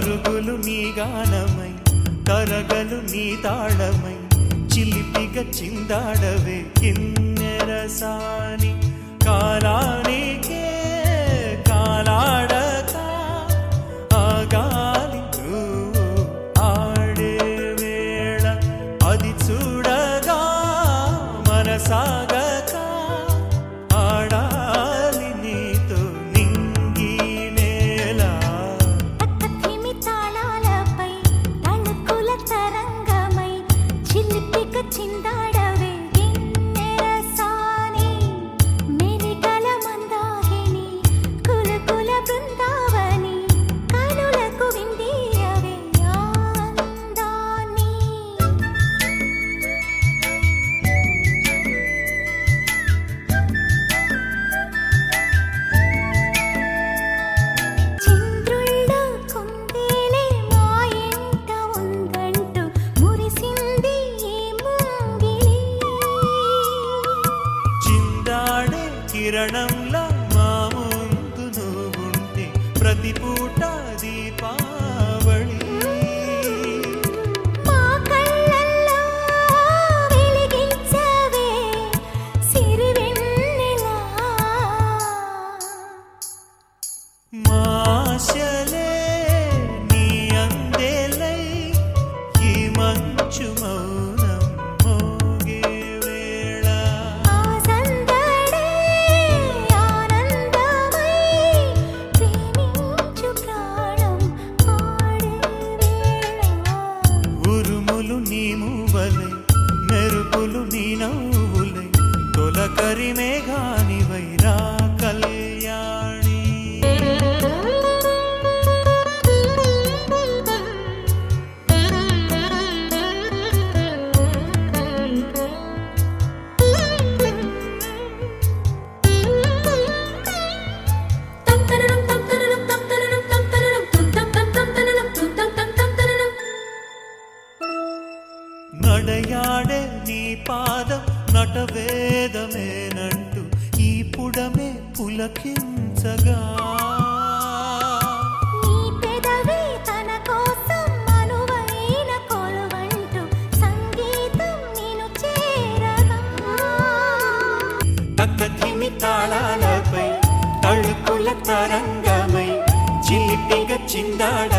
పరుగులు నీ గానమై తరగలు నీ తాళమై చిలిపిగా చిందాడవే కిన్నెరసాని కాలానికే కాలాడక ఆగాలి నువ్వు ఆడే వేళ అది చూడగా మనసాగక ఆడాలి నీతో నింగి నేల తక్కతిమి తాళాలపై తళుకుల తరంగమై చిలిపిగా చిందాడవే కిన్నెరసాని మెలికల మందాకిని కులకుల బృందావని కనులకు విందియవే ఆనందాన్ని చంద్రుల్లో కుందేలే మా ఇంట ఉందంటూ మురిసింది ఈ ముంగిలి చిందాడే కిరణంలా మా ముందు నువ్వుంటే ప్రతి పూట దీపావళి మా కళ్ళల్లో వెలిగించవే సిరివెన్నెలా మాశలే నీ అందేలై ఈ మంచు మౌనం మోగే వేళ ఆ సందడే ఆనందమై ప్రేమించు ప్రాణం ఆడే వేళ ఉరుములు నీ మూవలై మెరుపులు నీ నవ్వులై తొలకరి మేఘానివై రా కళ్యాణి నడయాడే నీ పాదం నటవేదమేనంటూ ఈ పుడమే పులకించగా నీ పెదవి తన కోసం అనువైన కొలువంటూ సంగీతం నిన్ను చేరగా తక్కతిమి తాళాలపై తళుకుల తరంగమై చిలిపిగా చిందాడ